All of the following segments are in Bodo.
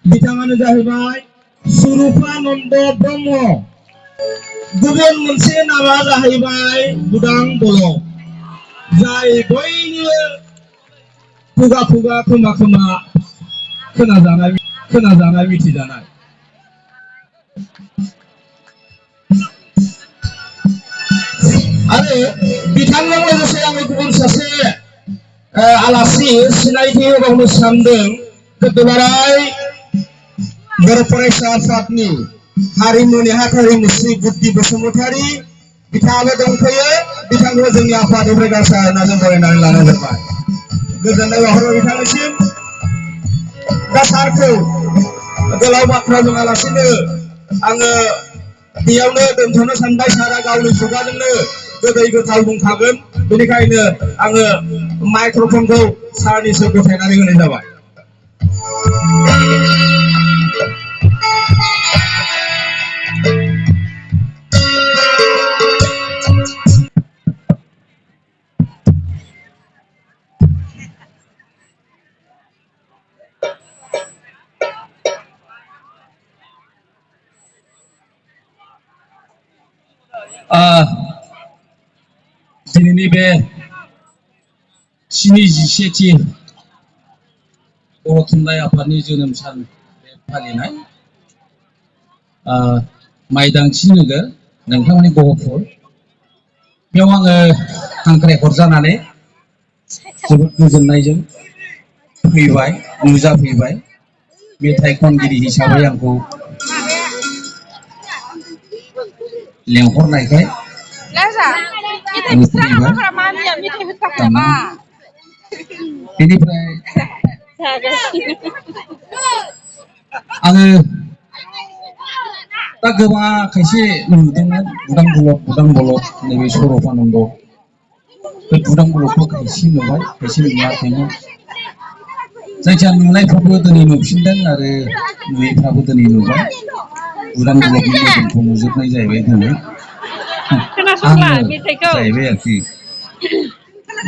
बिथाङानो जाहैबाय सुरुफानन्द ब्रह्म। गुबुन मोनसे नामा जाहैबाय बुदां बर', जाय बयनिबो खुगा खुगा खोमा खोमा खोनाजानाय मिथिजानाय। आरो बिथांजों लोगोसे आङो गुबुन सासे आलासि सिनायथि होबावनो सानदों। दुलाराय बर' फरायसा आफादनि हारिमु नेहाथारि मुस्रि बुद्धि बसुमतारी बिथाङाबो दंफैयो। बिथांखौ जोंनि आफादनिफ्राय गासा होनानै बरायनानै लानाय जाबाय। गोजोननाय बावहरबाय बिथांनिसिम। दा सारखौ गोलाव बाथ्रा बुङालासिनो आङो बेयावनो दोनथ'नो सानबाय। सारा गावनि खुगाजोंनो गोदै गोथाव बुंखागोन, बेनिखायनो आङो माइक्र'फनखौ सारनिसिम गथायनानै होनाय जाबाय। दिनैनि बे 77थि बर' थुनलाइ आफादनि जोनोम सान फालिनाय माइदांस्रि नोगोर नोंथांमोननि गहपुर, बेयाव आङो हांख्राय हरजानानै जोबोद गोजोननायजों फैबाय, नुजाफैबाय। मेथाइ खनगिरि हिसाबै आंखौ लेंहरनायखाय बेनिफ्राय आङो दा गोबां खायसे नुदोंमोन बुदां बलद नैबे सरफानन्द, बे बुदां बलदखौ खायसे नुबाय, खायसे नुवाखैमोन। जायखिया नुनायफ्राबो दिनै नुफिनदों आरो नुयैफ्राबो दिनै नुबाय। बुदां बलदनि मोदोमखौ नुजोबनाय जाहैबाय दिनै आङो जाहैबाय आरोखि।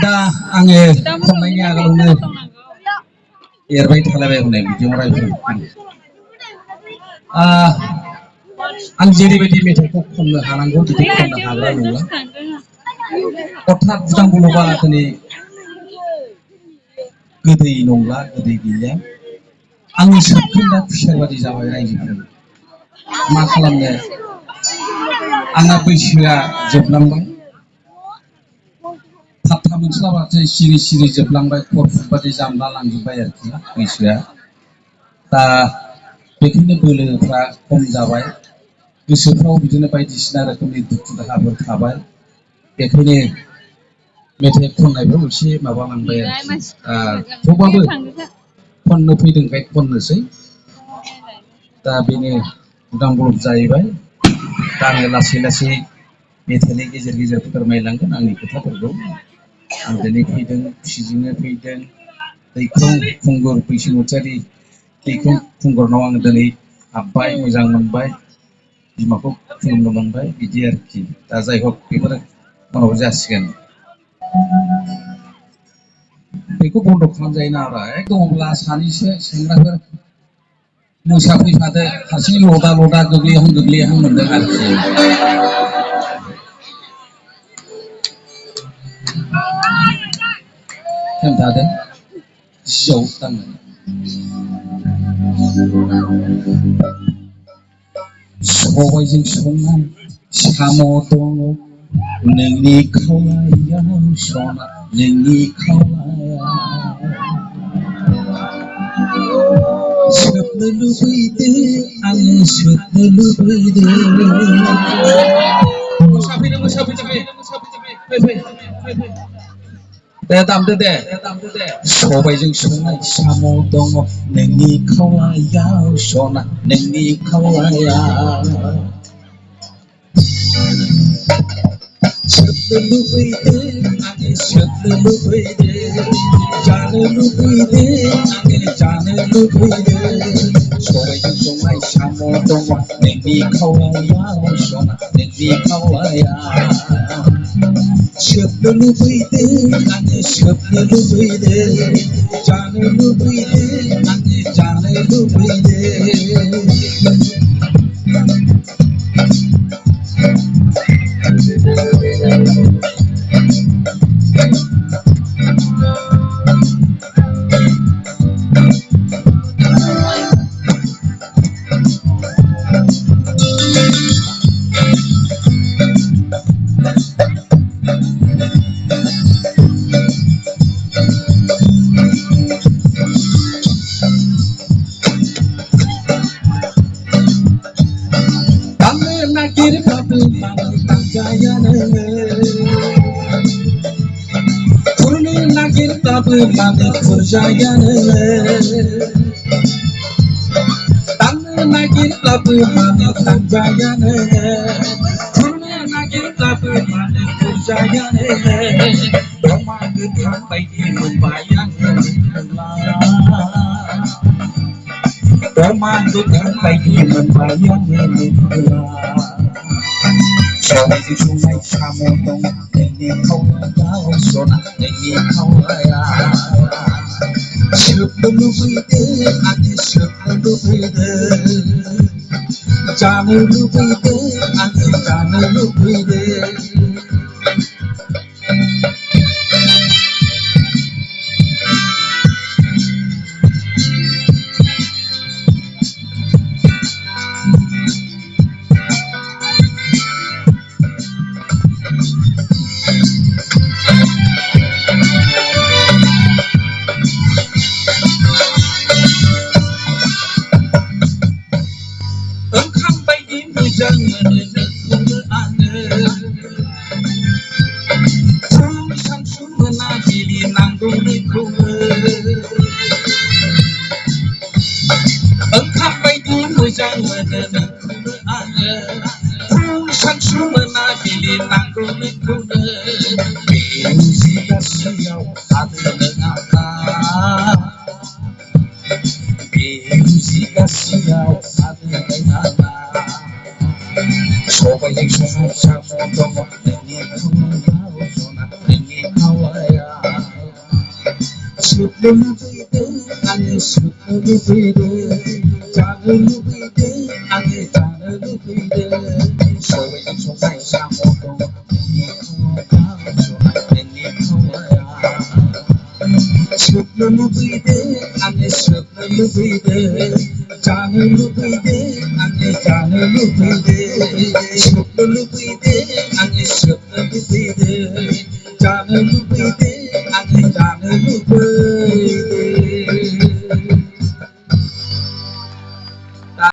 दा आङो खननायनि आगोलावनो एरबाय थालायबाय होननाय बिदियाव रायज्लायदों। आं जेरैबायदि मेथाइखौ खननो हानांगौ बिदि खननो हाग्रा नंला। अर्थात बुदां बलदआ दिनै गोदै नंला, गोदै गैलिया। आंनि सोबखोन्दा खुसिया बादि जाबाय रायजोफोर। मा खालामनो, आंना बैसोआ जोबलांबाय। फात्ता मोनस्लाबासै सिरि सिरि जोबलांबाय, खरफुट बादि जामला लांजोब्बाय आरोखि बैसोआ। दा बेखायनो बोलोफ्रा खम जाबाय, गोसोफ्राव बिदिनो बायदिसिना रोखोमनि दुखु दाहाफोर थाबाय। बेखायनो मेथाइ खननायफ्राव एसे माबालांबाय आरोखि। थेवबाबो खननो फैदोंखाय खननोसै। दा बेनो बुदां बलद जाहैबाय। दा आङो लासै लासै मेथाइनि गेजेर गेजेर फोरमायलांगोन आंनि खोथाफोरखौ। आं दिनै फैदों, खुसिजोंनो फैदों। दैखं खुंगुर बैसोमुतियारि दैखं खुंगुरनाव आङो दिनै हाबबाय, मोजां मोनबाय, बिमाखौ खुलुमनो मोनबाय, बिदि आरोखि। दा जाय हक बेफोरो उनाव जासिगोन। बेखौ बन्द' खालामजायो नामा? एकदमब्ला सानैसो सेंग्राफोर मोसाफैफादो, हारसिं लदा लदा गोग्लैहां मोनदों आरोखि। खोन्थादों जिआव दांनानै सबायजों संनाय साम' दङ नोंनि खावलायाव सना, नोंनि खावलायाव सोबनो लुबैदों आङो, सोबनो लुबैदों। मोसाफैदो दे दामदो दे। सबायजों संनाय साम' दङ नोंनि खावलायाव सना, नोंनि खावलायाव सोबनो लुबैदों आङो, सोबनो लुबैदों। जानो लुबैदों आङो, जानो लुबैदों। सबायजों संनाय साम' दङ नोंनि खावलायाव सना, नोंनि खावलायाव सोबनो लुबैदों आङो, सोबनो लुबैदों। जानो लुबैदों आङो, जानो Mane kurjayane tanne nagir labu mane tanjayane kurne nagir labu mane kurjayane doma githang bayi membayang doma githang bayi membayang Hãy subscribe cho kênh Ghiền Mì Gõ để không bỏ lỡ những video hấp dẫn Jangan lupa